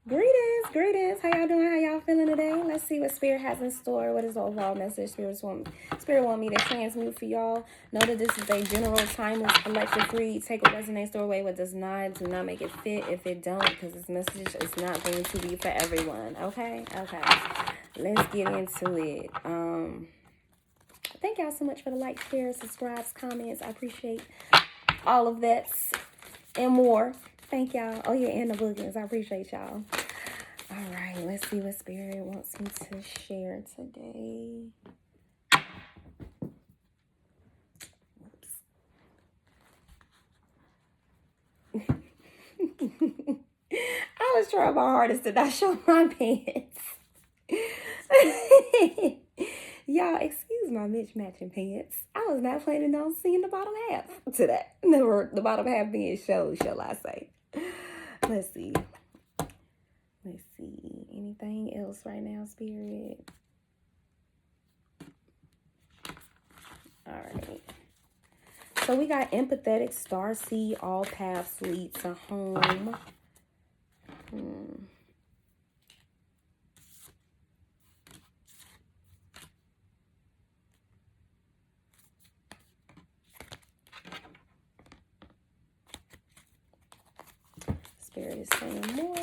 Greetings. How y'all doing? How y'all feeling today? Let's see what Spirit has in store. What is the overall message Spirit want me to transmute for y'all? Know that this is a general, timeless, collective read. Take what resonates, throw away what does not. Do not make it fit if it don't, because this message is not going to be for everyone. Okay. Let's get into it. Thank y'all so much for the likes, shares, subscribes, comments. I appreciate all of that and more. Thank y'all. Oh yeah, and the bookings. I appreciate y'all. All right, let's see what Spirit wants me to share today. I was trying my hardest to not show my pants. Y'all, excuse my mismatching pants. I was not planning on seeing the bottom half today. The bottom half being showed, shall I say. Let's see. Anything else right now, Spirit? All right. So we got empathetic starseed. All paths lead to home. Spirit is saying more.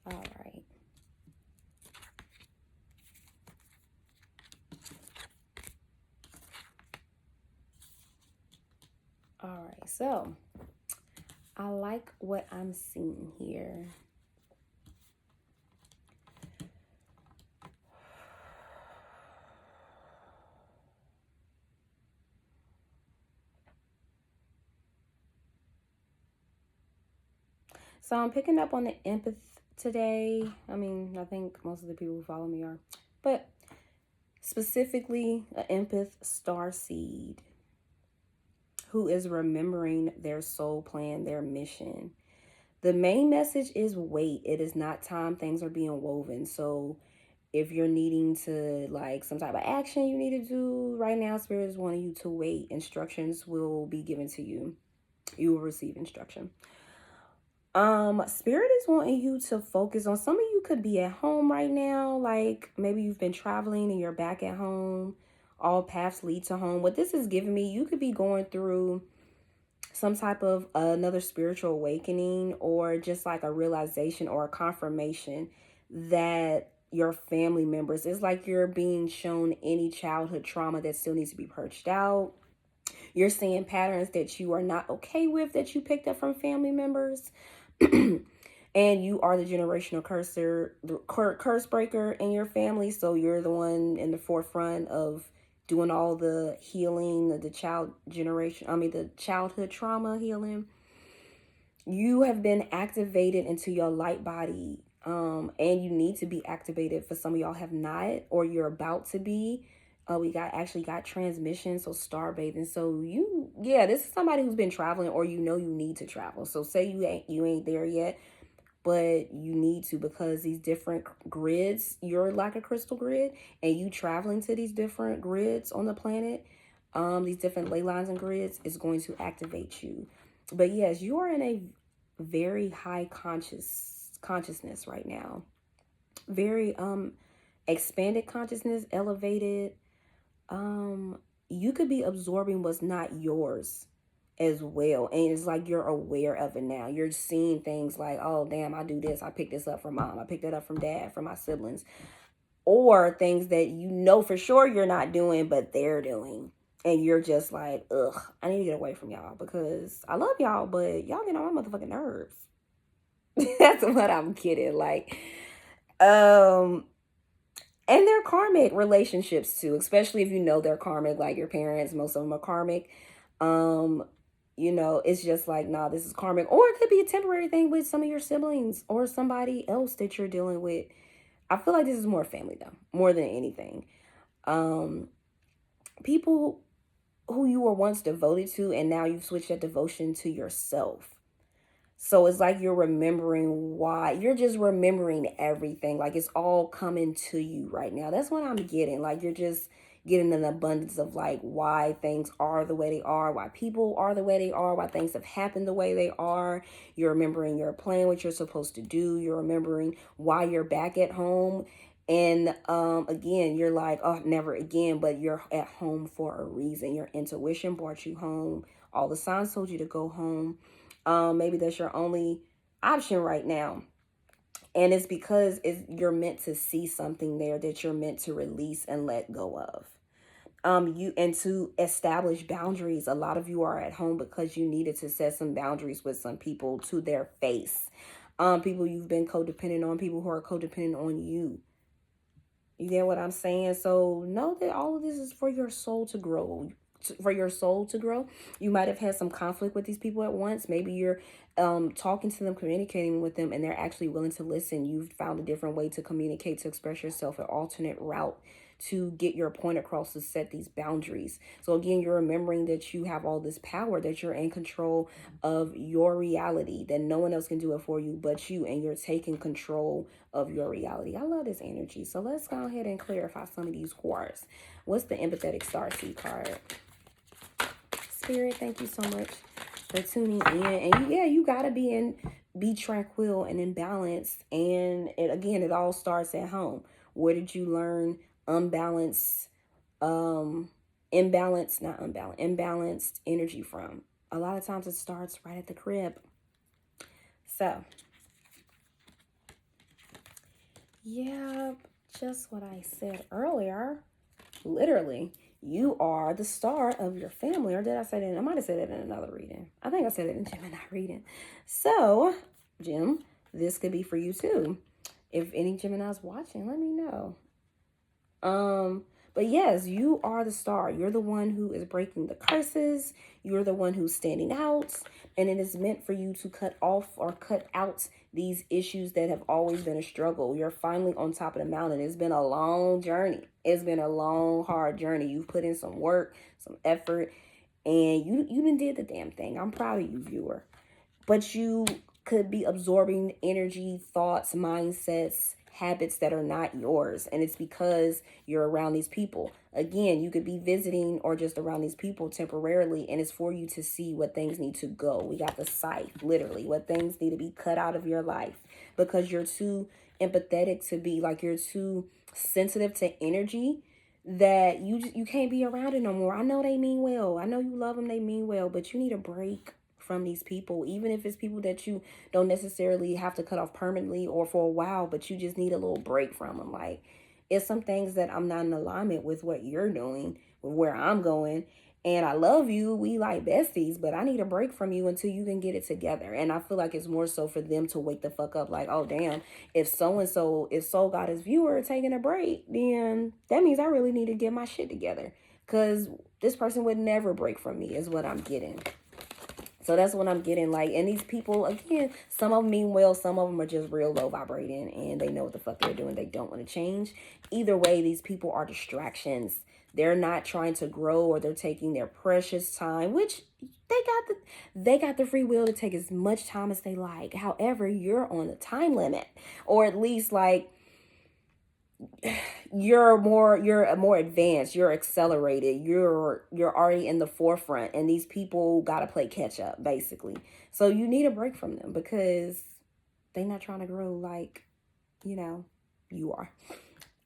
All right. All right. So I like what I'm seeing here. So I'm picking up on the empath today. I mean, I think most of the people who follow me are, but specifically an empath starseed who is remembering their soul plan, their mission. The main message is wait. It is not time. Things are being woven. So if you're needing to, like, some type of action you need to do right now, Spirit is wanting you to wait. Instructions will be given to you. You will receive instruction. Spirit is wanting you to focus on, some of you could be at home right now, like maybe you've been traveling and you're back at home. All paths lead to home. What this is giving me, you could be going through some type of another spiritual awakening, or just like a realization or a confirmation that your family members, it's like you're being shown any childhood trauma that still needs to be purged out. You're seeing patterns that you are not okay with that you picked up from family members. And you are the generational curse breaker in your family. So you're the one in the forefront of doing all the healing, the childhood trauma healing. You have been activated into your light body. And you need to be activated. For some of y'all have not, or you're about to be. We got transmission, so star bathing. So this is somebody who's been traveling, or you need to travel. So say you ain't there yet, but you need to, because these different grids, you're like a crystal grid, and you traveling to these different grids on the planet, these different ley lines and grids is going to activate you. But yes, you are in a very high consciousness right now. Very expanded consciousness, elevated. You could be absorbing what's not yours as well, and it's like you're aware of it now. You're seeing things like, oh damn, I do this, I picked this up from mom, I picked it up from dad, from my siblings, or things that you know for sure you're not doing but they're doing, and you're just like, ugh, I need to get away from y'all because I love y'all, but y'all get on my motherfucking nerves. That's what I'm kidding. Like, and they're karmic relationships too, especially if you know they're karmic, like your parents, most of them are karmic. It's just like, nah, this is karmic. Or it could be a temporary thing with some of your siblings or somebody else that you're dealing with. I feel like this is more family though, more than anything. People who you were once devoted to, and now you've switched that devotion to yourself. So it's like you're remembering why. You're just remembering everything. Like it's all coming to you right now. That's what I'm getting. Like you're just getting an abundance of like why things are the way they are, why people are the way they are, why things have happened the way they are. You're remembering your plan, what you're supposed to do. You're remembering why you're back at home. And again, you're like, oh, never again, but you're at home for a reason. Your intuition brought you home. All the signs told you to go home. Maybe that's your only option right now. And it's because you're meant to see something there that you're meant to release and let go of. You and to establish boundaries. A lot of you are at home because you needed to set some boundaries with some people to their face. People you've been codependent on, people who are codependent on you. You get what I'm saying? So know that all of this is for your soul to grow. For your soul to grow. You might have had some conflict with these people at once. Maybe you're talking to them, communicating with them, and they're actually willing to listen. You've found a different way to communicate, to express yourself, an alternate route to get your point across, to set these boundaries. So again, you're remembering that you have all this power, that you're in control of your reality, that no one else can do it for you but you, and you're taking control of your reality. I love this energy. So let's go ahead and clarify some of these cards. What's the empathetic starseed card? Spirit, thank you so much for tuning in. And yeah, you gotta be tranquil and in balance. And again, it all starts at home. Where did you learn imbalanced energy from? A lot of times it starts right at the crib. So yeah, just what I said earlier. Literally, you are the star of your family. Or did I say that? I might have said that in another reading. I think I said it in Gemini reading. So, Jim, this could be for you too. If any Gemini's watching, let me know. But yes, you are the star. You're the one who is breaking the curses. You're the one who's standing out. And it is meant for you to cut off or cut out these issues that have always been a struggle. You're finally on top of the mountain. It's been a long journey. It's been a long, hard journey. You've put in some work, some effort, and you done did the damn thing. I'm proud of you, viewer. But you could be absorbing energy, thoughts, mindsets, habits that are not yours. And it's because you're around these people. Again, you could be visiting or just around these people temporarily, and it's for you to see what things need to go. We got the scythe, literally, what things need to be cut out of your life because you're too empathetic to be, like, you're too sensitive to energy that you can't be around it no more. I know they mean well. I know you love them, they mean well, but you need a break from these people, even if it's people that you don't necessarily have to cut off permanently or for a while, but you just need a little break from them. Like, it's some things that I'm not in alignment with what you're doing, with where I'm going, and I love you, we like besties, but I need a break from you until you can get it together. And I feel like it's more so for them to wake the fuck up, like, oh damn, if so-and-so, if Soul Goddess viewer taking a break, then that means I really need to get my shit together, because this person would never break from me, is what I'm getting. So that's what I'm getting. Like, and these people, again, some of them mean well, some of them are just real low vibrating, and they know what the fuck they're doing. They don't want to change. Either way, these people are distractions. They're not trying to grow, or they're taking their precious time, which they got the free will to take as much time as they like. However, you're on a time limit, or at least like you're more advanced, you're accelerated, you're already in the forefront, and these people got to play catch up basically. So you need a break from them because they're not trying to grow like you are.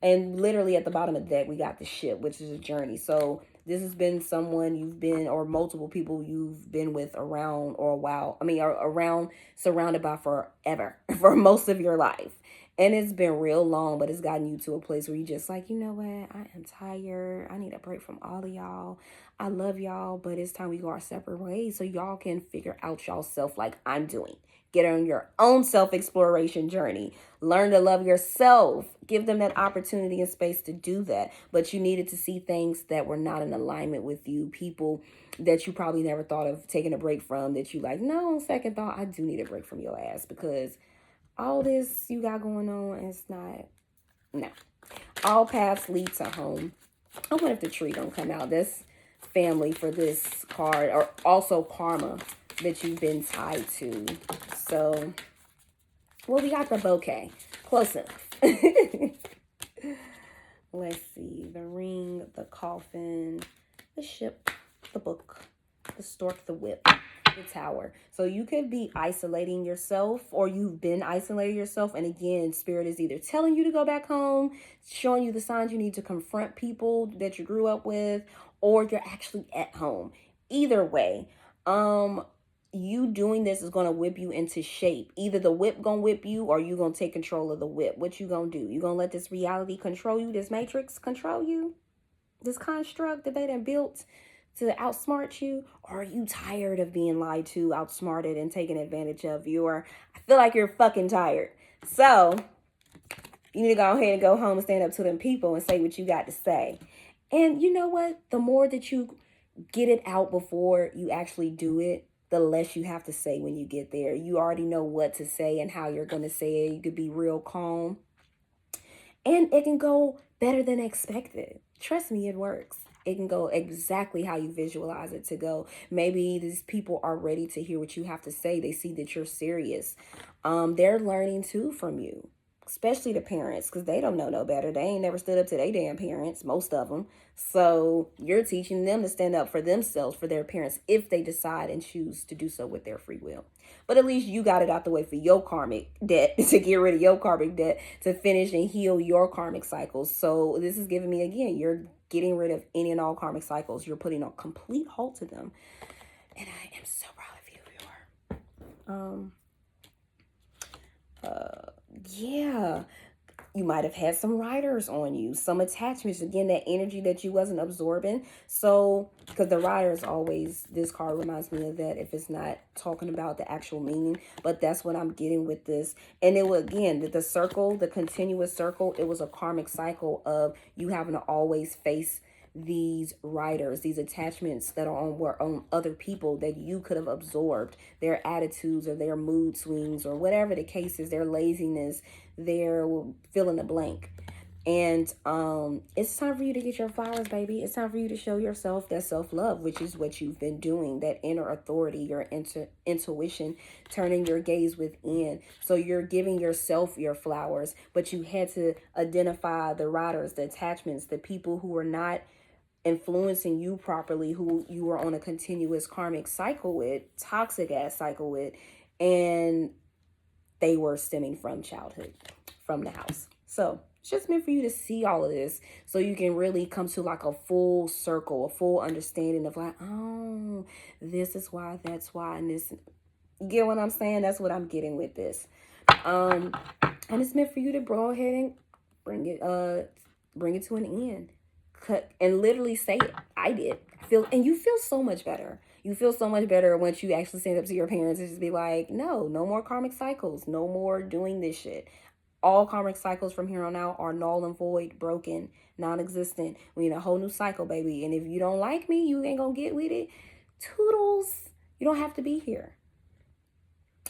And literally at the bottom of the deck we got the ship, which is a journey. So this has been someone you've been, or multiple people you've been with around, or a while, around, surrounded by forever, for most of your life. And it's been real long, but it's gotten you to a place where you just like, you know what? I am tired. I need a break from all of y'all. I love y'all, but it's time we go our separate ways so y'all can figure out y'all self like I'm doing. Get on your own self-exploration journey. Learn to love yourself. Give them that opportunity and space to do that. But you needed to see things that were not in alignment with you. People that you probably never thought of taking a break from, that you like, no, on second thought, I do need a break from your ass, because all this you got going on is not, no. All paths lead to home. I wonder if the tree don't come out. That's family for this card, or also karma that you've been tied to. So, well, we got the bouquet. Close enough. Let's see. The ring, the coffin, the ship, the book, the stork, the whip, the tower. So you could be isolating yourself, or you've been isolating yourself. And again, spirit is either telling you to go back home, showing you the signs you need to confront people that you grew up with, or you're actually at home. Either way, you doing this is going to whip you into shape. Either the whip gonna whip you, or you gonna take control of the whip. What you gonna do? You gonna let this reality control you, this matrix control you, this construct that they done built to outsmart you? Or are you tired of being lied to, outsmarted, and taken advantage of? I feel like you're fucking tired. So you need to go ahead and go home and stand up to them people and say what you got to say. And you know what? The more that you get it out before you actually do it, the less you have to say when you get there. You already know what to say and how you're going to say it. You could be real calm. And it can go better than expected. Trust me, it works. It can go exactly how you visualize it to go. Maybe these people are ready to hear what you have to say. They see that you're serious. They're learning too from you, especially the parents, because they don't know no better. They ain't never stood up to their damn parents, most of them. So you're teaching them to stand up for themselves, for their parents, if they decide and choose to do so with their free will. But at least you got it out the way for your karmic debt, to get rid of your karmic debt, to finish and heal your karmic cycles. So this is giving me, again, you're getting rid of any and all karmic cycles. You're putting a complete halt to them. And I am so proud of you. Yeah. You might have had some riders on you, some attachments, again, that energy that you wasn't absorbing. So, because the riders always, this card reminds me of that if it's not talking about the actual meaning, but that's what I'm getting with this. And it was, again, the circle, the continuous circle, it was a karmic cycle of you having to always face these riders, these attachments that were on other people that you could have absorbed, their attitudes or their mood swings or whatever the case is, their laziness, their fill in the blank. And it's time for you to get your flowers, baby. It's time for you to show yourself that self-love, which is what you've been doing, that inner authority, your intuition, turning your gaze within. So you're giving yourself your flowers, but you had to identify the riders, the attachments, the people who are not influencing you properly, who you were on a continuous karmic cycle with, toxic ass cycle with, and they were stemming from childhood, from the house. So it's just meant for you to see all of this so you can really come to like a full circle, a full understanding of like, oh, this is why, that's why, and this, you get what I'm saying? That's what I'm getting with this. And it's meant for you to go ahead and bring it to an end. Cut and literally say it. I did. And you feel so much better. You feel so much better once you actually stand up to your parents and just be like, no more karmic cycles. No more doing this shit. All karmic cycles from here on out are null and void, broken, non-existent. We need a whole new cycle, baby. And if you don't like me, you ain't gonna get with it. Toodles. You don't have to be here.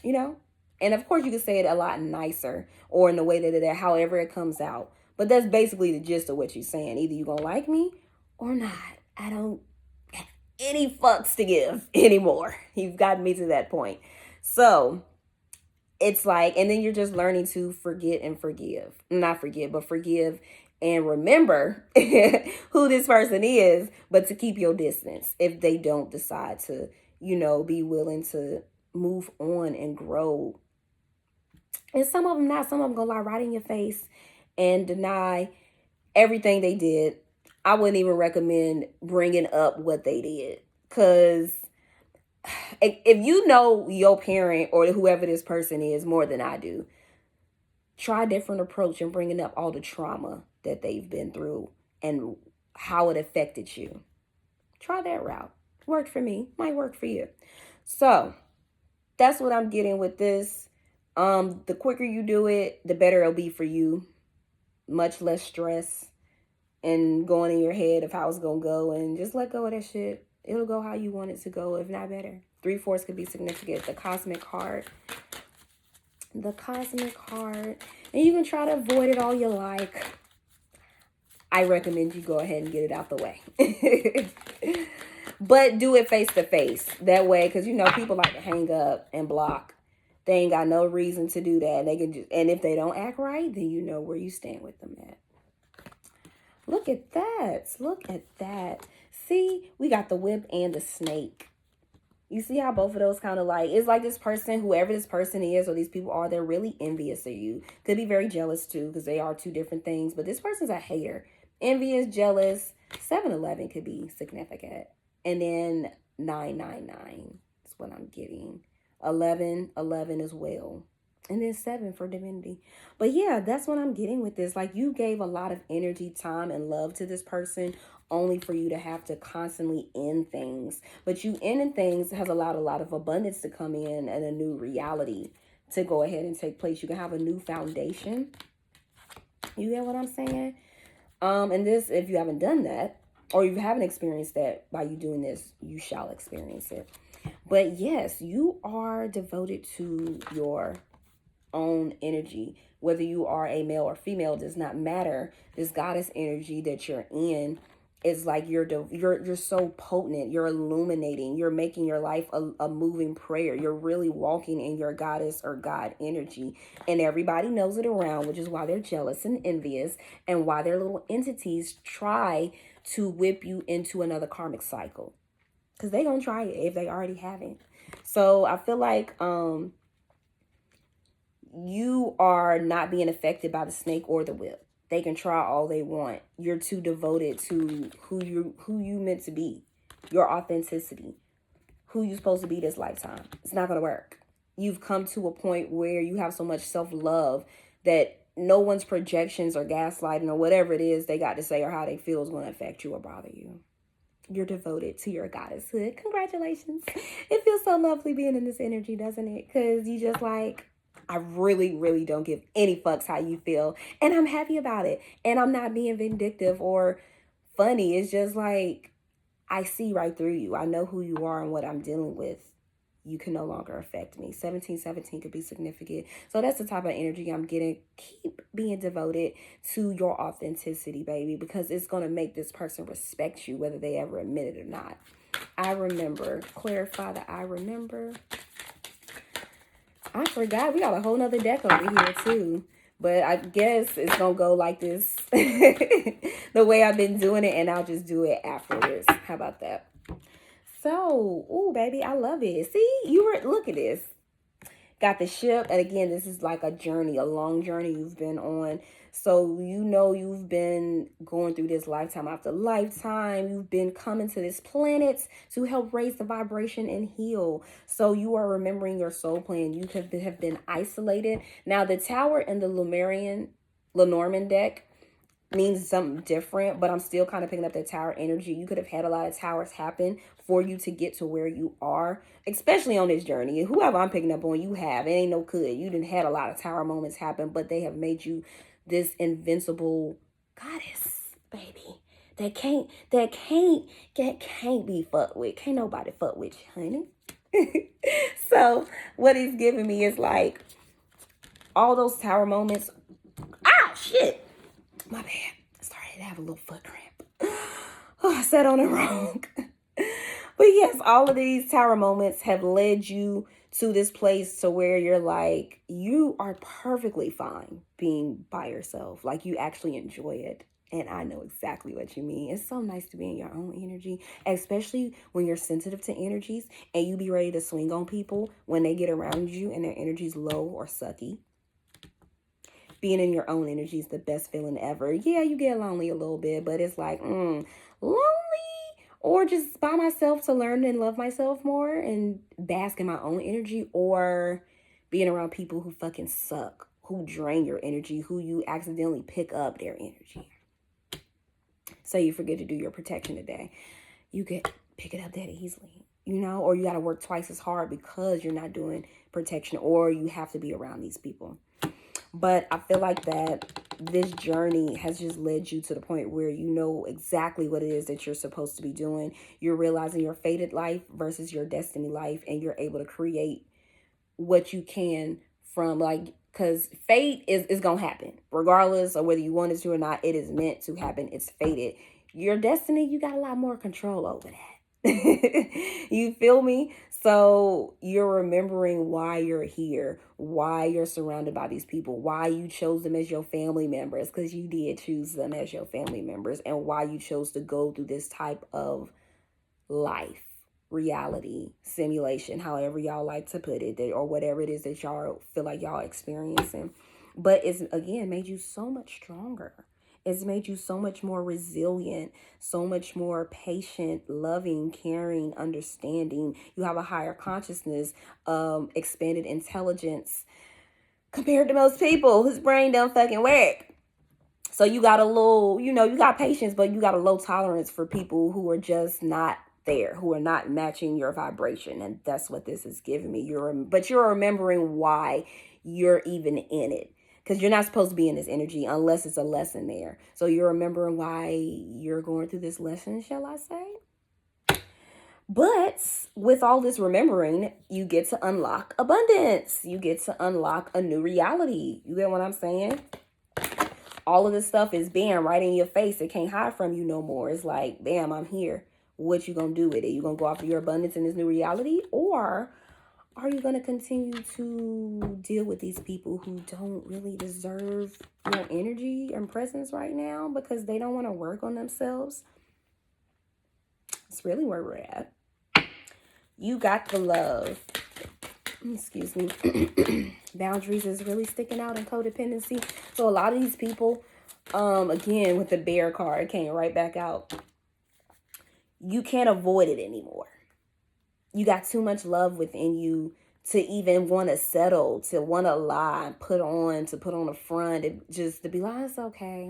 You know? And of course you can say it a lot nicer or in the way that however it comes out. But that's basically the gist of what you're saying. Either you're gonna like me or not. I don't have any fucks to give anymore. You've gotten me to that point. So it's like, and then you're just learning to forget and forgive. Not forget, but forgive and remember who this person is, but to keep your distance if they don't decide to, be willing to move on and grow. And some of them not. Some of them gonna lie right in your face and deny everything they did. I wouldn't even recommend bringing up what they did, because if you know your parent or whoever this person is more than I do, try a different approach in bringing up all the trauma that they've been through and how it affected you. Try that route. Worked for me, might work for you. So that's what I'm getting with this. The quicker you do it, the better it'll be for you. Much less stress and going in your head of how it's going to go, and just let go of that shit. It'll go how you want it to go, if not better. 3/4 could be significant. The cosmic card. The cosmic card. And you can try to avoid it all you like. I recommend you go ahead and get it out the way. But do it face to face. That way, because you know people like to hang up and block. They ain't got no reason to do that. They can just, and if they don't act right, then you know where you stand with them at. Look at that. Look at that. See, we got the whip and the snake. You see how both of those kind of like, it's like this person, whoever this person is or these people are, they're really envious of you. Could be very jealous too, because they are two different things. But this person's a hater. Envious, jealous. 7-11 could be significant. And then 999 is what I'm getting. 11 as well. And then 7 for divinity. But yeah, that's what I'm getting with this. Like, you gave a lot of energy, time, and love to this person only for you to have to constantly end things. But you ending things has allowed a lot of abundance to come in and a new reality to go ahead and take place. You can have a new foundation. You get what I'm saying? And this, if you haven't done that, or you haven't experienced that by you doing this, you shall experience it. But yes, you are devoted to your own energy. Whether you are a male or female does not matter. This goddess energy that you're in is like you're so potent. You're illuminating. You're making your life a moving prayer. You're really walking in your goddess or God energy, and everybody knows it around, which is why they're jealous and envious, and why their little entities try to whip you into another karmic cycle, because they gonna try it if they already haven't. So I feel like you are not being affected by the snake or the whip. They can try all they want. You're too devoted to who you meant to be, your authenticity, who you're supposed to be this lifetime. It's not gonna work. You've come to a point where you have so much self-love that no one's projections or gaslighting or whatever it is they got to say or how they feel is going to affect you or bother you. You're devoted to your goddesshood. Congratulations. It feels so lovely being in this energy, doesn't it? Because you just like, I really, really don't give any fucks how you feel. And I'm happy about it. And I'm not being vindictive or funny. It's just like, I see right through you. I know who you are and what I'm dealing with. You can no longer affect me. 1717 could be significant. So that's the type of energy I'm getting. Keep being devoted to your authenticity, baby, because it's going to make this person respect you, whether they ever admit it or not. I remember. Clarify that I remember. I forgot. We got a whole nother deck over here, too. But I guess it's going to go like this. The way I've been doing it, and I'll just do it afterwards. How about that? So, ooh, baby, I love it. See, look at this. Got the ship. And again, this is like a journey, a long journey you've been on. So, you know, you've been going through this lifetime after lifetime. You've been coming to this planet to help raise the vibration and heal. So you are remembering your soul plan. You have been isolated. Now, the tower in the Lenormand deck means something different, but I'm still kind of picking up that tower energy. You could have had a lot of towers happen for you to get to where you are, especially on this journey. Whoever I'm picking up on, you have. It ain't no could. You didn't had a lot of tower moments happen, but they have made you this invincible goddess, baby. That can't be fucked with. Can't nobody fuck with you, honey. So what he's giving me is like all those tower moments. Ah, shit. My bad. I started to have a little foot cramp. Oh, I sat on it wrong. But yes, all of these tower moments have led you to this place to where you're like, you are perfectly fine being by yourself. Like, you actually enjoy it. And I know exactly what you mean. It's so nice to be in your own energy, especially when you're sensitive to energies and you be ready to swing on people when they get around you and their energy's low or sucky. Being in your own energy is the best feeling ever. Yeah, you get lonely a little bit, but it's like, lonely, or just by myself to learn and love myself more and bask in my own energy, or being around people who fucking suck, who drain your energy, who you accidentally pick up their energy. Say you forget to do your protection today. You could pick it up that easily, you know, or you got to work twice as hard because you're not doing protection, or you have to be around these people. But I feel like that this journey has just led you to the point where you know exactly what it is that you're supposed to be doing. You're realizing your fated life versus your destiny life, and you're able to create what you can from, like, Because fate is going to happen. Regardless of whether you want it to or not, it is meant to happen. It's fated. Your destiny, you got a lot more control over that. You feel me? So you're remembering why you're here, why you're surrounded by these people, why you chose them as your family members, because you did choose them as your family members, and why you chose to go through this type of life, reality, simulation, however y'all like to put it, or whatever it is that y'all feel like y'all experiencing. But it's, again, made you so much stronger. It's made you so much more resilient, so much more patient, loving, caring, understanding. You have a higher consciousness, expanded intelligence compared to most people whose brain don't fucking work. So you got a little, you got patience, but you got a low tolerance for people who are just not there, who are not matching your vibration. And that's what this is giving me. But you're remembering why you're even in it. Because you're not supposed to be in this energy unless it's a lesson there. So you're remembering why you're going through this lesson, shall I say? But with all this remembering, you get to unlock abundance. You get to unlock a new reality. You get what I'm saying? All of this stuff is being right in your face. It can't hide from you no more. It's like, bam, I'm here. What you gonna do with it? You gonna go after your abundance in this new reality? Or are you gonna continue to deal with these people who don't really deserve your energy and presence right now because they don't want to work on themselves? It's really where we're at. You got the love. Excuse me. Boundaries is really sticking out in codependency. So a lot of these people, again, with the bear card, came right back out. You can't avoid it anymore. You got too much love within you to even want to settle, to want to lie, to put on a front, just to be like, it's okay.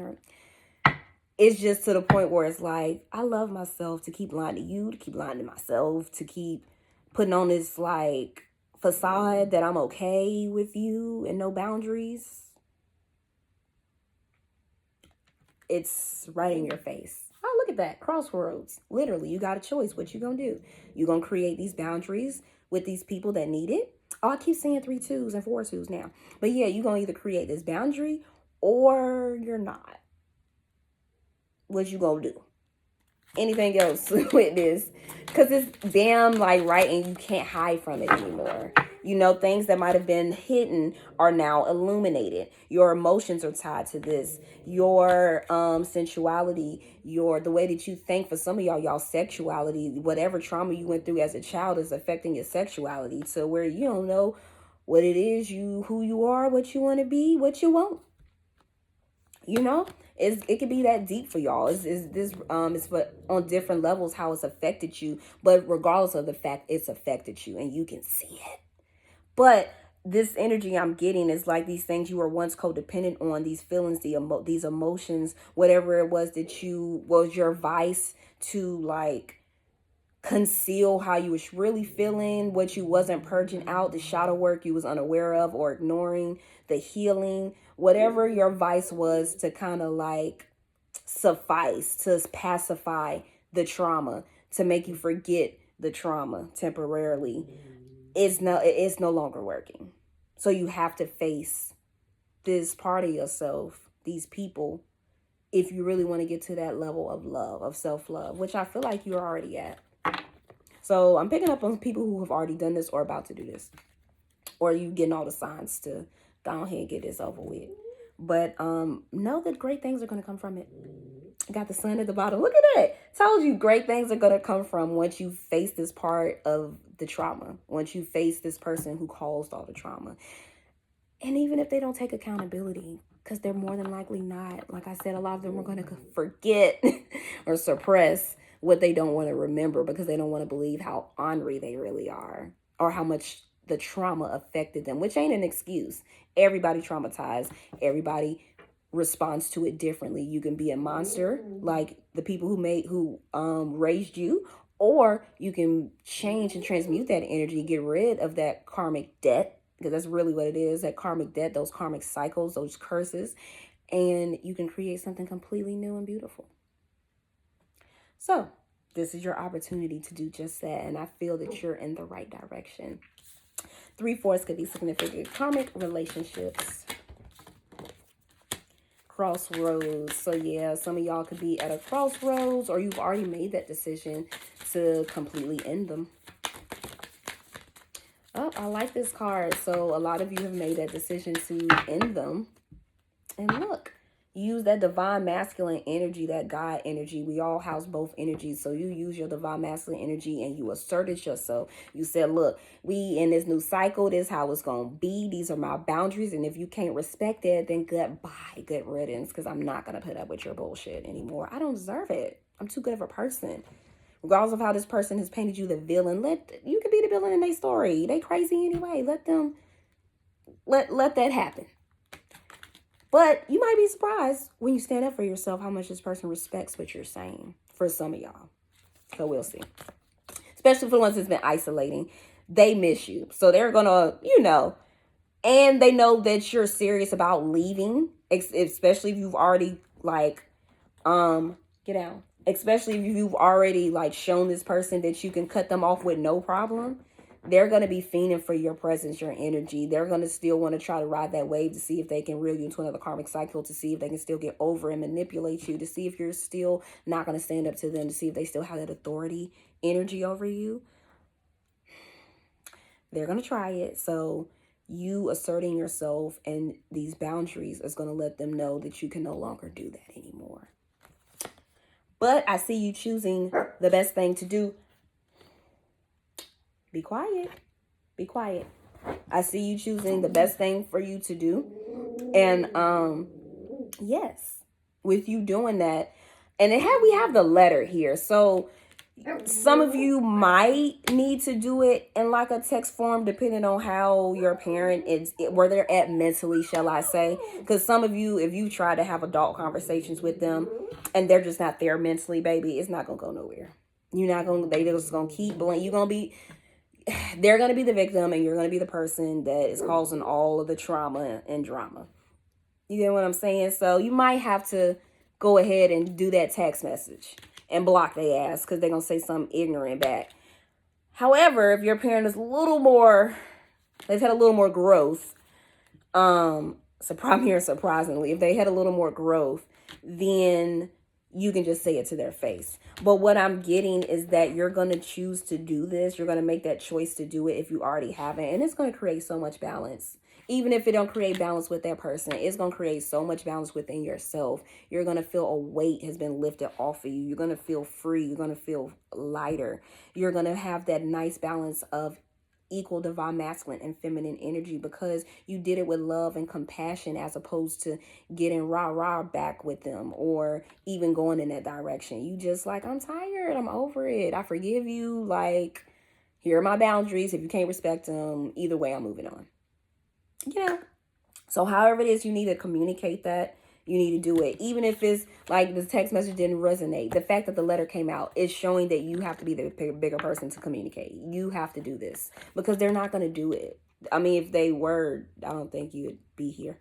It's just to the point where it's like, I love myself to keep lying to you, to keep lying to myself, to keep putting on this like facade that I'm okay with you and no boundaries. It's right in your face. Oh, look at that. Crossroads. Literally, you got a choice. What you gonna do? You gonna create these boundaries with these people that need it? Oh, I keep saying 3 2s and 4 2s now. But yeah, you're gonna either create this boundary or you're not. What you gonna do? Anything else with this? Because it's damn like right, and you can't hide from it anymore. Things that might have been hidden are now illuminated. Your emotions are tied to this. Your sensuality, the way that you think, for some of y'all sexuality, whatever trauma you went through as a child is affecting your sexuality to where you don't know what it is, who you are, what you want to be, what you want. It could be that deep for y'all. It's what on different levels how it's affected you, but regardless of the fact it's affected you and you can see it. But this energy I'm getting is like these things you were once codependent on, these feelings, these emotions, whatever it was that was your vice to like conceal how you was really feeling, what you wasn't purging out, the shadow work you was unaware of or ignoring, the healing, whatever your vice was to kind of like suffice, to pacify the trauma, to make you forget the trauma temporarily, it's no longer working. So you have to face this part of yourself, these people, if you really want to get to that level of love, of self-love, which I feel like you're already at. So I'm picking up on people who have already done this or about to do this. Or you getting all the signs to go ahead and get this over with. But know that great things are going to come from it. Got the sun at the bottom. Look at that. Told you great things are going to come from once you face this part of the trauma. Once you face this person who caused all the trauma. And even if they don't take accountability, because they're more than likely not. Like I said, a lot of them are going to forget or suppress what they don't want to remember because they don't want to believe how ornery they really are or how much the trauma affected them, which ain't an excuse. Everybody traumatized. Everybody responds to it differently. You can be a monster like the people who raised you, or you can change and transmute that energy, get rid of that karmic debt, because that's really what it is, that karmic debt, those karmic cycles, those curses, and you can create something completely new and beautiful. So this is your opportunity to do just that, and I feel that you're in the right direction. 3/4 could be significant karmic relationships. Crossroads. So yeah, some of y'all could be at a crossroads, or you've already made that decision to completely end them. Oh, I like this card. So a lot of you have made that decision to end them. And look, use that divine masculine energy, that God energy. We all house both energies. So you use your divine masculine energy and you asserted yourself. You said, look, we in this new cycle, this is how it's going to be. These are my boundaries. And if you can't respect it, then goodbye, good riddance, because I'm not going to put up with your bullshit anymore. I don't deserve it. I'm too good of a person. Regardless of how this person has painted you the villain, you could be the villain in their story. They crazy anyway. Let that happen. But you might be surprised when you stand up for yourself how much this person respects what you're saying. For some of y'all. So we'll see. Especially for the ones that's been isolating. They miss you. So they're going to, and they know that you're serious about leaving. Especially if you've already get out. Especially if you've already shown this person that you can cut them off with no problem. They're going to be fiending for your presence, your energy. They're going to still want to try to ride that wave to see if they can reel you into another karmic cycle, to see if they can still get over and manipulate you, to see if you're still not going to stand up to them, to see if they still have that authority energy over you. They're going to try it. So you asserting yourself and these boundaries is going to let them know that you can no longer do that anymore. But I see you choosing the best thing to do. Be quiet. Be quiet. I see you choosing the best thing for you to do. And yes, with you doing that. And we have the letter here. So some of you might need to do it in a text form, depending on how your parent is, where they're at mentally, shall I say. Because some of you, if you try to have adult conversations with them and they're just not there mentally, baby, it's not going to go nowhere. They're just going to keep blaming. They're going to be the victim and you're going to be the person that is causing all of the trauma and drama. You get what I'm saying? So you might have to go ahead and do that text message and block their ass because they're going to say something ignorant back. However, if your parent is they've had a little more growth, surprisingly, if they had a little more growth, then you can just say it to their face. But what I'm getting is that you're going to choose to do this. You're going to make that choice to do it if you already haven't. And it's going to create so much balance. Even if it don't create balance with that person, it's going to create so much balance within yourself. You're going to feel a weight has been lifted off of you. You're going to feel free. You're going to feel lighter. You're going to have that nice balance of equal divine masculine and feminine energy because you did it with love and compassion as opposed to getting rah-rah back with them or even going in that direction. You just I'm tired. I'm over it. I forgive you. Here are my boundaries. If you can't respect them, either way, I'm moving on. So however it is you need to communicate that, you need to do it. Even if it's the text message didn't resonate. The fact that the letter came out is showing that you have to be the bigger person to communicate. You have to do this because they're not going to do it. I mean, if they were, I don't think you would be here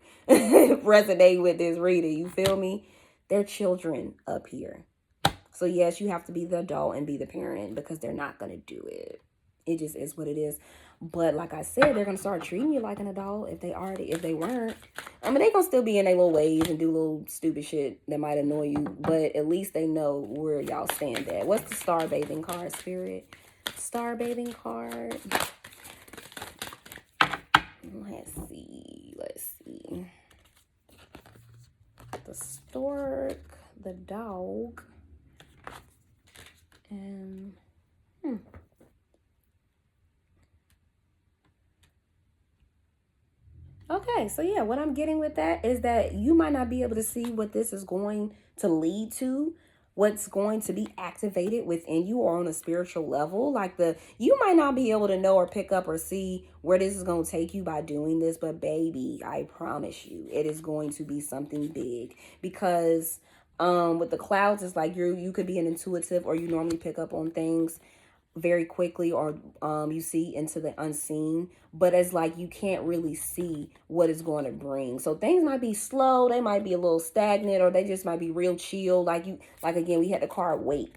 resonating with this reading. You feel me? They're children up here. So yes, you have to be the adult and be the parent because they're not going to do it. It just is what it is. But like I said, they're going to start treating you like an adult if they weren't. I mean, they're going to still be in their little ways and do little stupid shit that might annoy you. But at least they know where y'all stand at. What's the star bathing card, Spirit? Star bathing card. Let's see. The stork, the dog, and Okay, so yeah, what I'm getting with that is that you might not be able to see what this is going to lead to, what's going to be activated within you or on a spiritual level. You might not be able to know or pick up or see where this is going to take you by doing this, but baby, I promise you, it is going to be something big because with the clouds, it's you could be an intuitive or you normally pick up on things very quickly or you see into the unseen, but it's you can't really see what it's going to bring. So things might be slow, they might be a little stagnant, or they just might be real chill. Again, we had the card wait.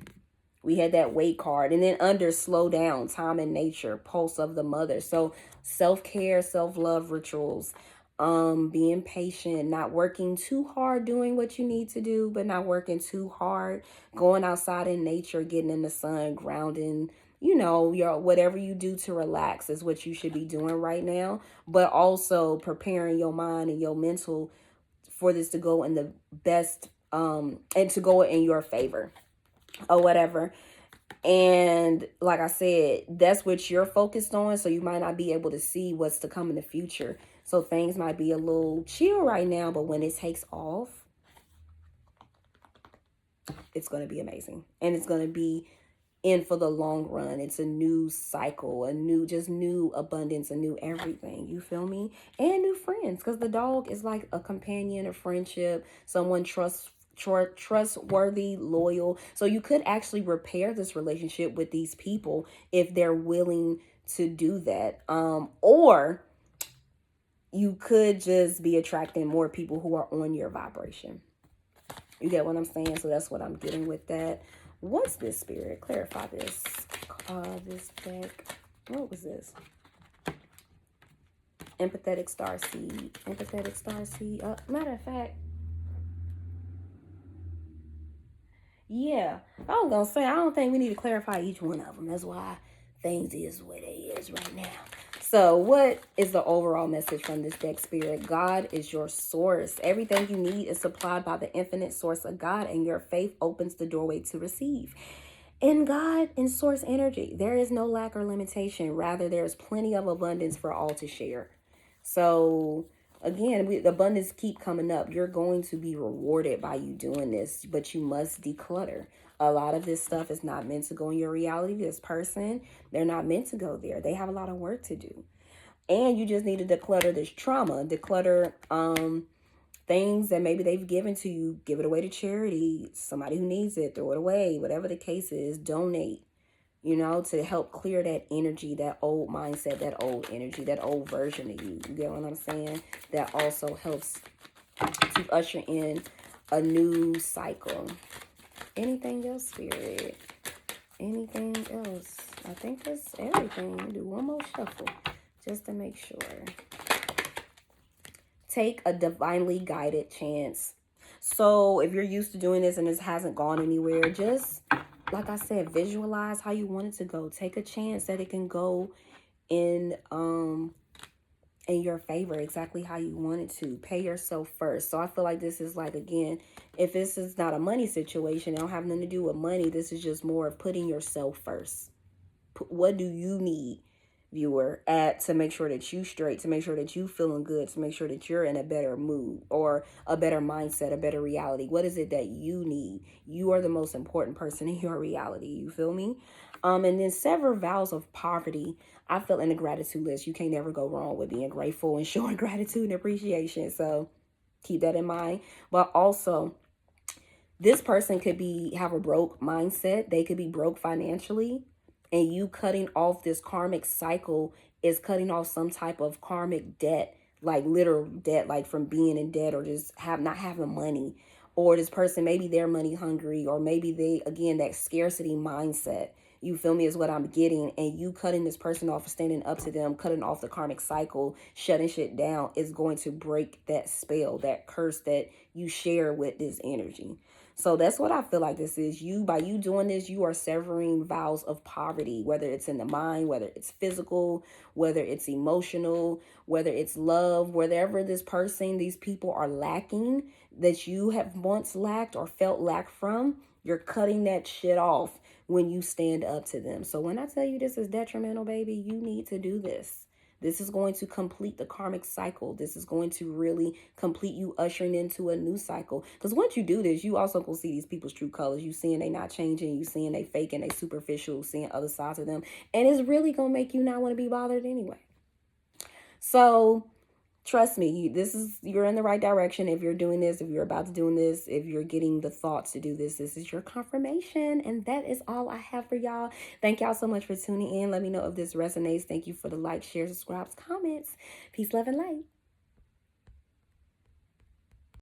We had that wait card. And then under slow down, time and nature, pulse of the mother. So self-care, self-love rituals, being patient, not working too hard, doing what you need to do, but not working too hard, going outside in nature, getting in the sun, grounding, your whatever you do to relax is what you should be doing right now. But also preparing your mind and your mental for this to go in the best, and to go in your favor or whatever. And like I said, that's what you're focused on. So you might not be able to see what's to come in the future. So things might be a little chill right now, but when it takes off, it's going to be amazing. And it's going to be in for the long run. It's a new cycle, just new abundance, a new everything. You feel me? And new friends, because the dog is like a companion, a friendship, someone trustworthy, loyal. So you could actually repair this relationship with these people if they're willing to do that. Or you could just be attracting more people who are on your vibration. You get what I'm saying? So that's what I'm getting with that. What's this, Spirit? Clarify this. This deck. What was this? Empathetic star seed. Empathetic star seed. Matter of fact. Yeah. I was going to say, I don't think we need to clarify each one of them. That's why things is what it is right now. So what is the overall message from this deck, Spirit? God is your source. Everything you need is supplied by the infinite source of God, and your faith opens the doorway to receive. In God, in source energy, there is no lack or limitation. Rather, there is plenty of abundance for all to share. So again, the abundance keep coming up. You're going to be rewarded by you doing this, but you must declutter. A lot of this stuff is not meant to go in your reality. This person, they're not meant to go there. They have a lot of work to do. And you just need to declutter this trauma, declutter things that maybe they've given to you, give it away to charity, somebody who needs it, throw it away, whatever the case is, donate, to help clear that energy, that old mindset, that old energy, that old version of you. You get what I'm saying? That also helps to usher in a new cycle. Anything else, Spirit? Anything else? I think that's everything. We'll do one more shuffle just to make sure. Take a divinely guided chance. So if you're used to doing this and this hasn't gone anywhere, just, like I said, visualize how you want it to go. Take a chance that it can go in your favor, exactly how you want it to. Pay yourself first. So I feel like this is like, again, if this is not a money situation, it don't have nothing to do with money. This is just more of putting yourself first. What do you need, viewer, to make sure that you straight, to make sure that you feeling good, to make sure that you're in a better mood or a better mindset, a better reality? What is it that you need? You are the most important person in your reality. You feel me? And then sever vows of poverty. I feel in the gratitude list, you can't never go wrong with being grateful and showing gratitude and appreciation. So keep that in mind. But also, this person could have a broke mindset. They could be broke financially. And you cutting off this karmic cycle is cutting off some type of karmic debt, like literal debt, like from being in debt or just not having money. Or this person, maybe they're money hungry, or maybe again, that scarcity mindset. You feel me, is what I'm getting. And you cutting this person off, standing up to them, cutting off the karmic cycle, shutting shit down is going to break that spell, that curse that you share with this energy. So that's what I feel like this is. By you doing this, you are severing vows of poverty, whether it's in the mind, whether it's physical, whether it's emotional, whether it's love, whatever these people are lacking that you have once lacked or felt lack from, you're cutting that shit off when you stand up to them. So when I tell you this is detrimental, baby, you need to do this. This is going to complete the karmic cycle. This is going to really complete you ushering into a new cycle. Because once you do this, you also go see these people's true colors. You seeing they not changing. You seeing they fake and they superficial. Seeing other sides of them. And it's really going to make you not want to be bothered anyway. So trust me, you're in the right direction. If you're doing this, if you're about to do this, if you're getting the thoughts to do this, this is your confirmation. And that is all I have for y'all. Thank y'all so much for tuning in. Let me know if this resonates. Thank you for the like, share, subscribes, comments. Peace, love, and light.